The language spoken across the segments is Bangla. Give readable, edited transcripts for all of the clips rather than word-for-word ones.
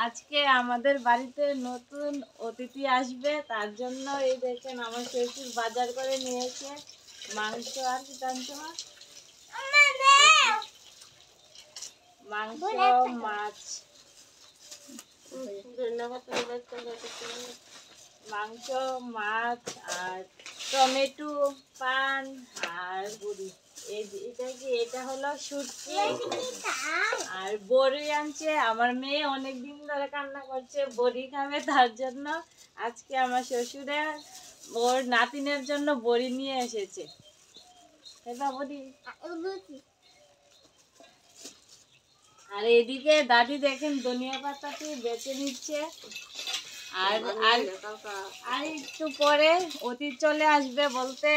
আজকে আমাদের বাড়িতে নতুন অতিথি আসবে, তার জন্য এই দেখেন আমার শ্বশুর বাজার করে নিয়েছে মাংস আর মাংস মাছ, মাংস মাছ আর টমেটো পান আর বড়ি। এটা হলো শুটকি আর বড়ি আনছে। আমার মেয়ে অনেকদিন ধরে কান্না করছে বড়ি খাবে, তার জন্য আজকে আমার শ্বশুরে ওর নাতিনের জন্য বড়ি নিয়ে এসেছে। আর এদিকে দাদি দেখেন ধনিয়া পাতাটি বেছে নিচ্ছে। আর একটু পরে অতিথি চলে আসবে, বলতে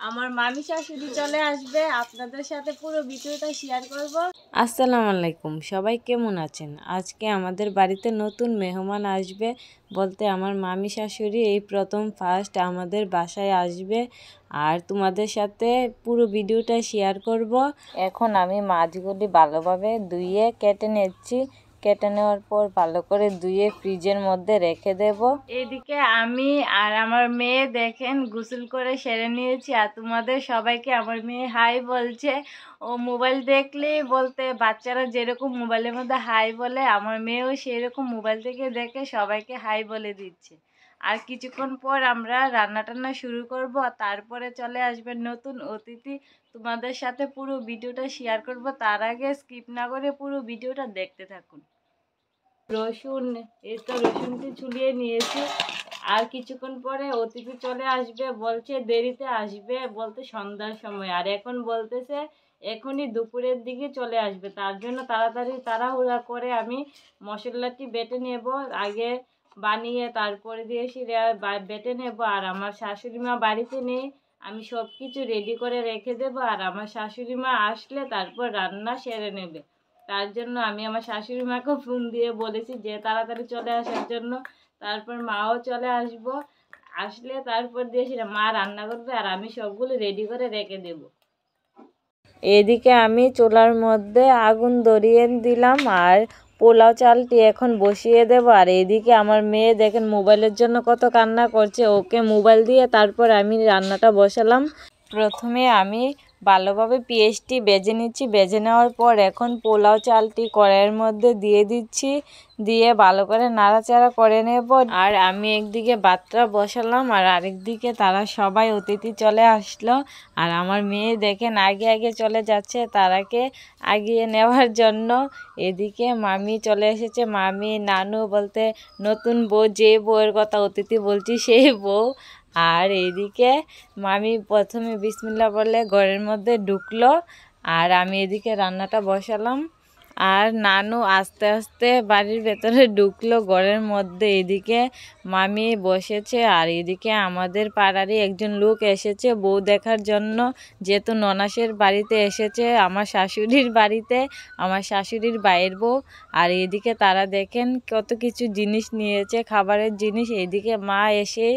আমার মামি শাশুড়ি চলে আসবে। আপনাদের সাথে পুরো ভিডিওটা শেয়ার করব। আসসালামু আলাইকুম, সবাই কেমন আছেন? আজকে আমাদের বাড়িতে নতুন মেহমান আসবে, বলতে আমার মামি শাশুড়ি এই প্রথম ফার্স্ট আমাদের বাসায় আসবে। আর তোমাদের সাথে পুরো ভিডিওটা শেয়ার করব। এখন আমি মাছগুলি ভালোভাবে ধুয়ে কেটে নিচ্ছি। কেটে নেওয়ার পর ভালো করে ধুয়ে ফ্রিজের মধ্যে রেখে দেব। এদিকে আমি আর আমার মেয়ে দেখেন গোসল করে সেরে নিয়েছি। আর তোমাদের সবাইকে আমার মেয়ে হাই বলছে। ও মোবাইল দেখলেই বলতে বাচ্চারা যেরকম মোবাইলের মধ্যে হাই বলে, আমার মেয়েও সেই রকম মোবাইল থেকে দেখে সবাইকে হাই বলে দিচ্ছে। আর কিছুক্ষণ পর আমরা রান্না টান্না শুরু করব। তারপরে চলে আসবে নতুন অতিথি। তোমাদের সাথে পুরো ভিডিওটা শেয়ার করব, তার আগে স্কিপ না করে পুরো ভিডিওটা দেখতে থাকুন। রসুন, এই তো রসুনটি ছুলিয়ে নিয়েছি। আর কিছুক্ষণ পরে অতিথি চলে আসবে, বলছে দেরিতে আসবে, বলতে সন্ধ্যার সময়। আর এখন বলতেছে এখনই দুপুরের দিকে চলে আসবে। তার জন্য তাড়াহুড়া করে আমি মশলাটি বেটে নেব, আগে বানিয়ে তারপরে দিয়ে বেটে নেব। আর আমার শাশুড়ি মা বাড়িতে নেই, আমি সব কিছু রেডি করে রেখে দেব। আর আমার শাশুড়ি মা আসলে তারপর রান্না সেরে নেবে। তার জন্য আমি আমার শাশুড়ি মাকে ফোন দিয়ে বলেছি যে তাড়াতাড়ি চলে আসার জন্য। তারপর মাও চলে আসলে তারপর দিয়ে সেটা মা রান্না করবে আর আমি সবগুলো রেডি করে রেখে দেব। এদিকে আমি চুলার মধ্যে আগুন ধরিয়ে দিলাম আর পোলাও চালটি এখন বসিয়ে দেব। আর এদিকে আমার মেয়ে দেখেন মোবাইলের জন্য কত কান্না করছে, ওকে মোবাইল দিয়ে তারপর আমি রান্নাটা বসালাম। প্রথমে আমি ভালোভাবে পেঁয়াজটি ভেজে নিচ্ছি। ভেজে নেওয়ার পর এখন পোলাও চালটি কড়াইয়ের মধ্যে দিয়ে দিচ্ছি, দিয়ে ভালো করে নাড়াচাড়া করে নেব। আর আমি একদিকে ভাতটা বসালাম আর আরেকদিকে তারা সবাই অতিথি চলে আসলো। আর আমার মেয়ে দেখেন আগে আগে চলে যাচ্ছে তারাকে আগিয়ে নেওয়ার জন্য। এদিকে মামি চলে এসেছে, মামি নানু বলতে নতুন বউ, যে বউয়ের কথা অতিথি বলছি সেই বউ। আর এইদিকে মামি প্রথমে বিসমিল্লাহ বলে ঘরের মধ্যে ঢুকলো আর আমি এদিকে রান্নাটা বসালাম। আর নানু আস্তে আস্তে বাড়ির ভেতরে ঢুকলো ঘরের মধ্যে। এদিকে মামি বসেছে আর এদিকে আমাদের পাড়ারই একজন লোক এসেছে বউ দেখার জন্য, যেহেতু ননাসের বাড়িতে এসেছে আমার শাশুড়ির বাড়িতে, আমার শাশুড়ির ভাইয়ের বউ। আর এদিকে তারা দেখেন কত কিছু জিনিস নিয়েছে, খাবারের জিনিস। এইদিকে মা এসে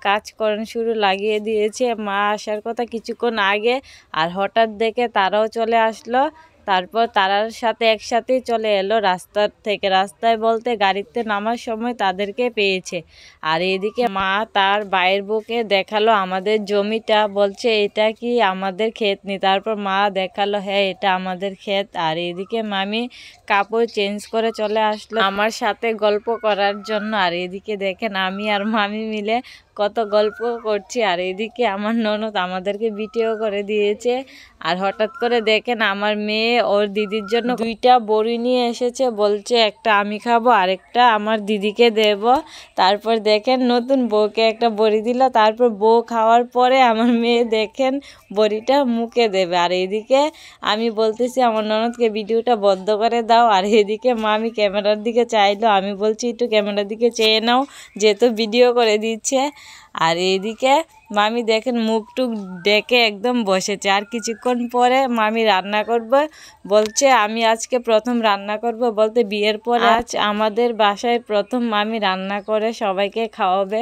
কাজকর্ম শুরু লাগিয়ে দিয়েছে, মা আসার কথা কিছুক্ষণ আগে। আর হঠাৎ দেখে তারাও চলে আসলো। তারপর তারার সাথে একসাথেই চলে এলো রাস্তার থেকে। রাস্তায় বলতে গাড়িতে নামার সময় তাদেরকে পেয়েছে। আর এদিকে মা তার ভাইয়ের বউকে দেখালো আমাদের জমিটা, বলছে এটা কি আমাদের ক্ষেত নি? তারপর মা দেখালো হ্যাঁ এটা আমাদের ক্ষেত। আর এদিকে মামি কাপড় চেঞ্জ করে চলে আসলো আমার সাথে গল্প করার জন্য। আর এদিকে দেখেন আমি আর মামি মিলে কত গল্প করছি। আর এদিকে আমার ননদ আমাদেরকে ভিডিও করে দিয়েছে। আর হঠাৎ করে দেখেন আমার মেয়ে ওর দিদির জন্য 2টা বড়ি নিয়ে এসেছে, বলছে একটা আমি খাবো আরেকটা আমার দিদিকে দেব। তারপর দেখেন নতুন বউকে একটা বড়ি দিল, তারপর বউ খাওয়ার পরে আমার মেয়ে দেখেন বড়িটা মুখে দেবে। আর এদিকে আমি বলতেছি আমার ননদকে ভিডিওটা বন্ধ করে দাও। আর এদিকে মামি ক্যামেরার দিকে চাইলো, আমি বলছি একটু ক্যামেরার দিকে চেয়ে নাও যেহেতু ভিডিও করে দিচ্ছে। আর এইদিকে মামি দেখেন মুখ টুক ডেকে একদম বসেছে। আর কিছুক্ষণ পরে মামি রান্না করবে বলছে। আমি আজকে প্রথম রান্না করব বলতে বিয়ের পরে আজ আমাদের বাসায় প্রথম মামি রান্না করে সবাইকে খাওয়াবে।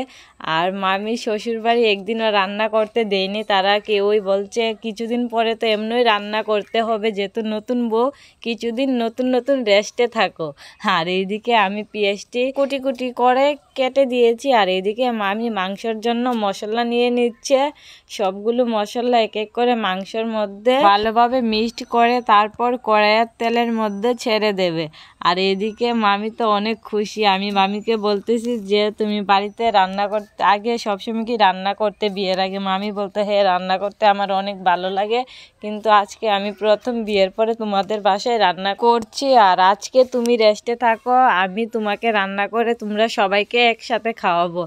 আর মামি শ্বশুরবাড়ি একদিনও রান্না করতে দেয়নি, তারা কেউই বলছে কিছুদিন পরে তো এমনই রান্না করতে হবে, যেহেতু নতুন বউ কিছুদিন নতুন নতুন রেস্টে থাকো। আর এইদিকে আমি পেঁয়াজটি কুটি কুটি করে কেটে দিয়েছি। আর এইদিকে মামি মাংসের জন্য মশলা নিয়ে নিচ্ছে। সবগুলো মশলা এক এক করে মাংসের মধ্যে ভালোভাবে মিক্সড করে তারপর কড়াইয়ের তেলের মধ্যে ছেড়ে দেবে। আর এদিকে মামি তো অনেক খুশি। আমি মামিকে বলতেছি যে তুমি বাড়িতে রান্না করতে আগে সবসময় কি রান্না করতে বিয়ের আগে? মামি বলতো হ্যাঁ রান্না করতে আমার অনেক ভালো লাগে, কিন্তু আজকে আমি প্রথম বিয়ের পরে তোমাদের বাসায় রান্না করছি। আর আজকে তুমি রেস্টে থাকো, আমি তোমাকে রান্না করে তোমরা সবাইকে একসাথে খাওয়াবো।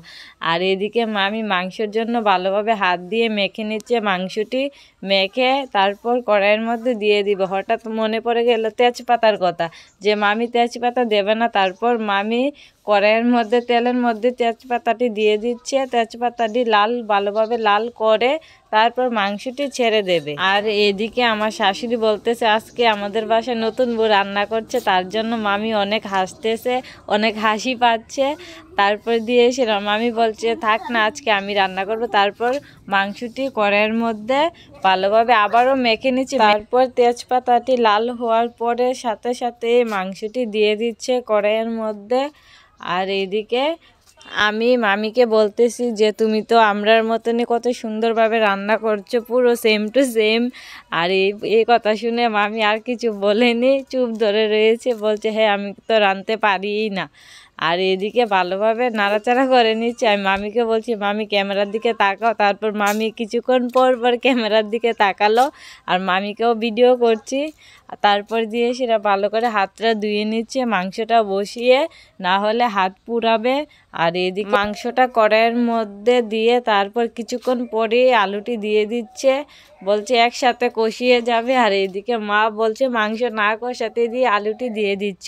আর এদিকে মামি মাংসের জন্য ভালোভাবে হাত দিয়ে মেখে নিচ্ছে। মাংসটি মেখে তারপর কড়াইয়ের মধ্যে দিয়ে দিবে। হঠাৎ মনে পড়ে গেল তেজপাতার কথা, যে মামি তেজপাতা দেবে না। তারপর মামি কড়াইয়ের মধ্যে তেলের মধ্যে তেজপাতাটি দিয়ে দিচ্ছে। তেজপাতাটি ভালোভাবে লাল করে তারপর মাংসটি ছেড়ে দেবে। আর এদিকে আমার শাশুড়ি বলতেছে আজকে আমাদের বাসায় নতুন বউ রান্না করছে, তার জন্য মামি অনেক হাসতেছে, অনেক হাসি পাচ্ছে। তারপর দিয়ে এসে মামি বলছে থাক না আজকে আমি রান্না করব। তারপর মাংসটি কড়াইয়ের মধ্যে ভালোভাবে আবারও মেখে নিচ্ছি। তারপর তেজপাতাটি লাল হওয়ার পরে সাথে সাথে মাংসটি দিয়ে দিচ্ছে কড়াইয়ের মধ্যে। আর এইদিকে আমি মামিকে বলতেছি যে তুমি তো আমরার মতনই কত সুন্দরভাবে রান্না করছো, পুরো সেম টু সেম। আর এই কথা শুনে মামি আর কিছু বলেনি, চুপ ধরে রয়েছে, বলছে হ্যাঁ আমি তো রাঁধতে পারিই না। আর এদিকে ভালোভাবে নাড়াচাড়া করে নিচ্ছে। আমি মামিকে বলছি মামি ক্যামেরার দিকে তাকাও। তারপর মামি কিছুক্ষণ পর পর ক্যামেরার দিকে তাকালো। আর মামিকেও ভিডিও করছি। তারপর দিয়ে সেটা ভালো করে হাতটা ধুয়ে নিচ্ছে, মাংসটা বসিয়ে, না হলে হাত পুড়াবে। আর এদিকে মাংসটা কড়াইয়ের মধ্যে দিয়ে তারপর কিছুক্ষণ পরে আলুটি দিয়ে দিচ্ছে, বলছে একসাথে কষিয়ে যাবে। আর এইদিকে মা বলছে মাংস না কষাতে দিয়ে আলুটি দিয়ে দিচ্ছ।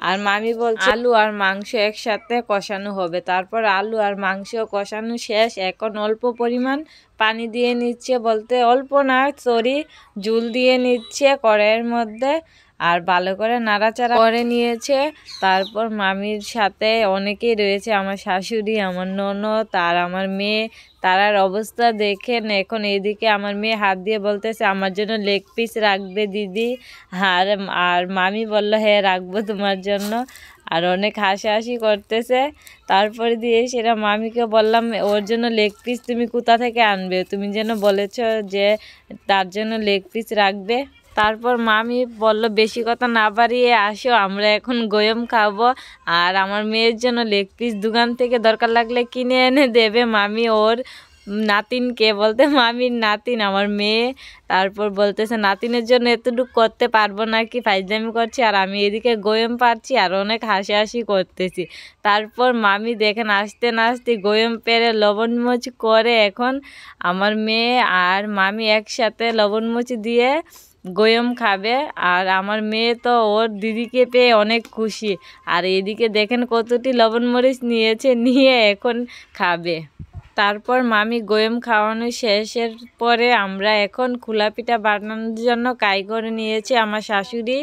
আর মামি বলছে আলু আর মাংস একসাথে কষানো হবে। তারপর আলু আর মাংস কষানো শেষ, এখন অল্প পরিমাণ পানি দিয়ে নিচ্ছে, বলতে অল্প না সরি ঝোল দিয়ে নিচ্ছে কড়াইয়ের মধ্যে। আর ভালো করে নাড়াচাড়া করে নিয়েছে। তারপর মামির সাথে অনেকেই রয়েছে, আমার শাশুড়ি, আমার ননদ আর আমার মেয়ে। তারার অবস্থা দেখেন এখন। এইদিকে আমার মেয়ে হাত দিয়ে বলতেছে আমার জন্য লেগ পিস রাখবে দিদি। আর মামি বলল হ্যাঁ রাখবো তোমার জন্য। আর অনেক হাসাহাসি করতেছে। তারপরে দিয়ে সেটা মামিকে বললাম ওর জন্য লেগ পিস তুমি কোথা থেকে আনবে? তুমি যেন বলেছ যে তার জন্য লেগ পিস রাখবে। তারপর মামি বলল বেশি কথা না বাড়িয়ে আসো, আমরা এখন গয়ম খাবো। আর আমার মেয়ের জন্য লেগ পিস দোকান থেকে দরকার লাগলে কিনে এনে দেবে মামি ওর নাতিনকে, বলতে মামির নাতিন আমার মেয়ে। তারপর বলতেছে নাতিনের জন্য এতটুকু করতে পারবো না, কি ফাইজলামি করছি। আর আমি এদিকে গয়ম পারছি আর অনেক হাসাহাসি করতেছি। তারপর মামি দেখেন আস্তে না আস্তে গয়ম পেরে লবণ মরিচ করে এখন আমার মেয়ে আর মামি একসাথে লবণ মরিচ দিয়ে গয়ম খাবে। আর আমার মেয়ে তো ওর দিদিকে পেয়ে অনেক খুশি। আর এদিকে দেখেন কতটি লবণ মরিচ নিয়েছে, নিয়ে এখন খাবে। তারপর মামি গয়ম খাওয়ানো শেষের পরে আমরা এখন খোলা পিঠা বানানোর জন্য কাই করে নিয়েছি। আমার শাশুড়ি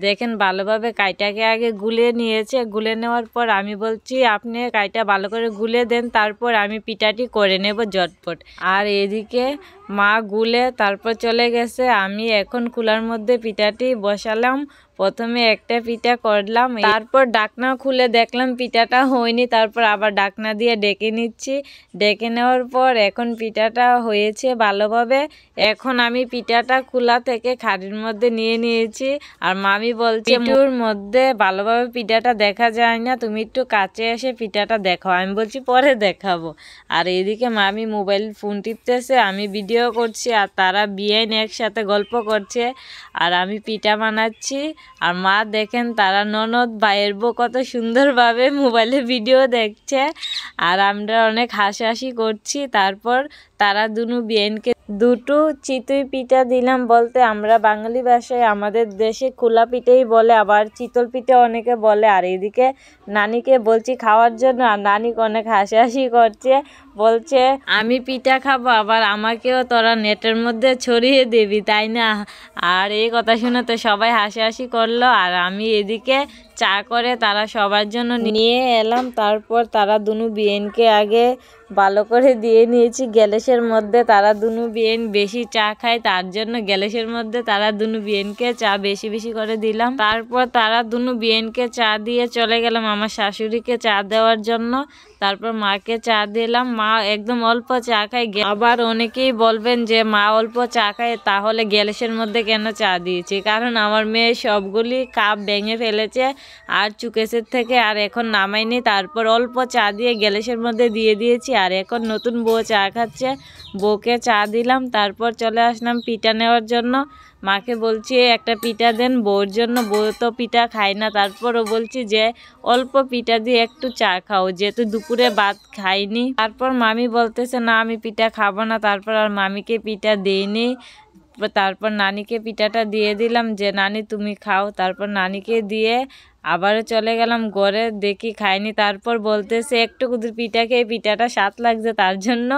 দেখেন ভালোভাবে কাইটাকে আগে গুলে নিয়েছে। গুলে নেওয়ার পর আমি বলছি আপনি কাইটা ভালো করে গুলে দেন, তারপর আমি পিঠাটি করে নেব ঝটপট। আর এদিকে মা গুলে তারপর চলে গেছে। আমি এখন খোলার মধ্যে পিঠাটি বসালাম। প্রথমে একটা পিঠা করলাম, তারপর ঢাকনা খুলে দেখলাম পিঠাটা হয়নি। তারপর আবার ঢাকনা দিয়ে ডেকে নিচ্ছি। ডেকে নেওয়ার পর এখন পিঠাটা হয়েছে ভালোভাবে। এখন আমি পিঠাটা খোলা থেকে খাড়ির মধ্যে নিয়ে নিয়েছি। আর মামি বলছে পিঠুর মধ্যে ভালোভাবে পিঠাটা দেখা যায় না, তুমি একটু কাছে এসে পিঠাটা দেখাও। আমি বলছি পরে দেখাবো। আর এদিকে মামি মোবাইল ফোন টিপতেছে, আমি ভিডিও করছি আর তারা বিয়েন একসাথে গল্প করছে আর আমি পিঠা বানাচ্ছি। আর মা দেখেন তারা ননদ ভাইয়ের বউ কত সুন্দরভাবে মোবাইলে ভিডিও দেখছে আর আমরা অনেক হাসাহাসি করছি। তারপর তারা দুনু বিয়েনকে দুটো চিতই পিঠা দিলাম বলতে আমরা বাঙালি ভাষায় আমাদের দেশে খোলা পিঠেই বলে, আবার চিতল পিঠে অনেকে বলে। আর এদিকে নানিকে বলছি খাওয়ার জন্য, আর নানি অনেক হাসাহাসি করছে, বলছে আমি পিঠা খাবো আবার আমাকেও তোরা নেটের মধ্যে ছড়িয়ে দিবি তাই না। আর এই কথা শুনে তো সবাই হাসাহাসি করলো। আর আমি এদিকে চা করে তারা সবার জন্য নিয়ে এলাম। তারপর তারা দুনু বিয়েনকে আগে ভালো করে দিয়ে নিয়েছি গ্যালাসের মধ্যে। তারা দুনু বিয়েন বেশি চা খায়, তার জন্য গ্যালাসের মধ্যে তারা দুনু বিয়েনকে চা বেশি বেশি করে দিলাম। তারপর তারা দুনু বিয়েনকে চা দিয়ে চলে গেলাম আমার শাশুড়িকে চা দেওয়ার জন্য। তারপর মাকে চা দিলাম, মা একদম অল্প চা খায়। আবার অনেকেই বলবেন যে মা অল্প চা খায়, তাহলে গ্যালাসের মধ্যে কেন চা দিয়েছি? কারণ আমার মেয়ে সবগুলি কাপ ভেঙে ফেলেছে আর চুকেসের থেকে, আর এখন নামাইনি। তারপর অল্প চা দিয়ে গ্যালাসের মধ্যে দিয়ে দিয়েছি। আর এখন নতুন বউ চা খাচ্ছে, বউকে চা দিলাম। তারপর চলে আসলাম পিঠা নেওয়ার জন্য। মাকে বলছি একটা পিঠা দেন বউর জন্য, বউ তো পিঠা খায় না। তারপরও বলছি যে অল্প পিঠা দিয়ে একটু চা খাও, যেহেতু দুপুরে ভাত খাইনি। তারপর মামি বলতেছে না আমি পিঠা খাবো না। তারপর আর মামিকে পিঠা দিইনি। তারপর নানিকে পিঠাটা দিয়ে দিলাম যে নানি তুমি খাও। তারপর নানিকে দিয়ে আবারও চলে গেলাম ঘরে, দেখি খাইনি। তারপর বলতেছে একটু কুদুর পিঠা খেয়ে পিঠাটা স্বাদ লাগছে, তার জন্য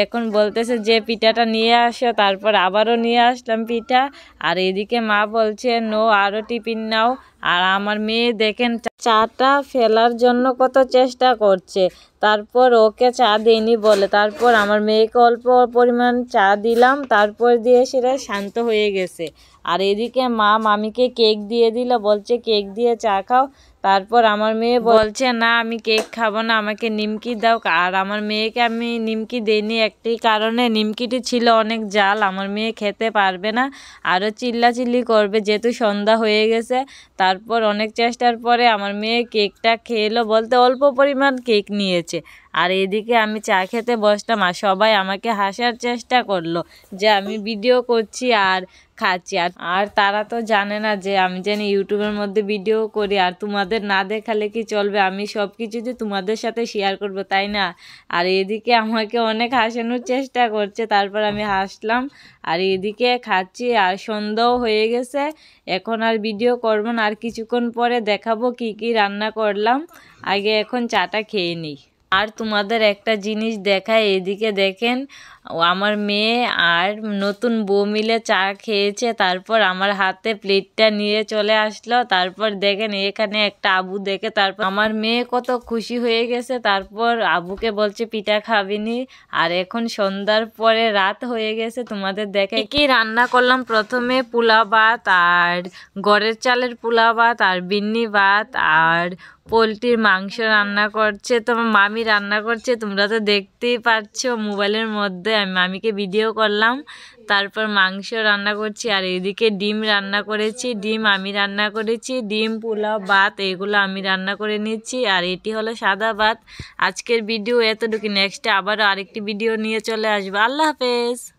এখন বলতেছে যে পিঠাটা নিয়ে আসো। তারপর আবারও নিয়ে আসলাম পিঠা। আর এদিকে মা বলছে নো আরও টিফিন নাও। আর আমার মেয়ে দেখেন চাটা ফেলার জন্য কত চেষ্টা করছে, তারপর ওকে চা দেয়নি বলে। তারপর আমার মেয়েকে অল্প পরিমাণ চা দিলাম, তারপর দিয়ে সেটা শান্ত হয়ে গেছে। আর এদিকে মা মামিকে কেক দিয়ে দিল, বলছে কেক দিয়ে চা খাও। তারপর আমার মেয়ে বলছে না আমি কেক খাবো না, আমাকে নিমকি দাও। আর আমার মেয়েকে আমি নিমকি দিইনি একটি কারণে, নিমকিটি ছিল অনেক জাল, আমার মেয়ে খেতে পারবে না, আরও চিল্লাচিল্লি করবে যেহেতু সন্ধ্যা হয়ে গেছে। তারপর অনেক চেষ্টার পরে আমার মেয়ে কেকটা খেলো, বলতে অল্প পরিমাণ কেক নিয়েছে। আর এদিকে আমি চা খেতে বসলাম, আর সবাই আমাকে হাসার চেষ্টা করলো যে আমি ভিডিও করছি আর খাচ্ছি। আর তারা তো জানে না যে আমি যেন ইউটিউবের মধ্যে ভিডিও করি, আর তোমাদের না দেখালে কি চলবে, আমি সব কিছু যে তোমাদের সাথে শেয়ার করব তাই না। আর এদিকে আমাকে অনেক হাসানোর চেষ্টা করছে, তারপর আমি হাসলাম। আর এদিকে খাচ্ছি, আর সন্ধ্যাও হয়ে গেছে, এখন আর ভিডিও করব না। আর কিছুক্ষণ পরে দেখাবো কি কি রান্না করলাম, আগে এখন চাটা খেয়ে নিই। আর তোমাদের একটা জিনিস দেখায়, এদিকে দেখেন আমার মেয়ে আর নতুন বউ মিলে চা খেয়েছে। তারপর আমার হাতে প্লেটটা নিয়ে চলে আসলো। তারপর দেখেন এখানে একটা আবু দেখে তারপর আমার মেয়ে কত খুশি হয়ে গেছে। তারপর আবুকে বলছে পিঠা খাবিনি। আর এখন সন্ধ্যার পরে রাত হয়ে গেছে, তোমাদের দেখে কি রান্না করলাম। প্রথমে পোলা ভাত, আর গড়ের চালের পোলা ভাত, আর বিন্নি ভাত, আর পোলট্রির মাংস রান্না করছে। তোমার মামি রান্না করছে, তোমরা তো দেখতেই পাচ্ছ মোবাইলের মধ্যে, আমি মামিকে ভিডিও করলাম। তারপর মাংস রান্না করছি। আর এদিকে ডিম রান্না করেছি, ডিম আমি রান্না করেছি, ডিম পোলাও ভাত এগুলো আমি রান্না করে নিচ্ছি। আর এটি হলো সাদা ভাত। আজকের ভিডিও এতটুকু, নেক্সটে আবারও আরেকটি ভিডিও নিয়ে চলে আসবো। আল্লাহ হাফেজ।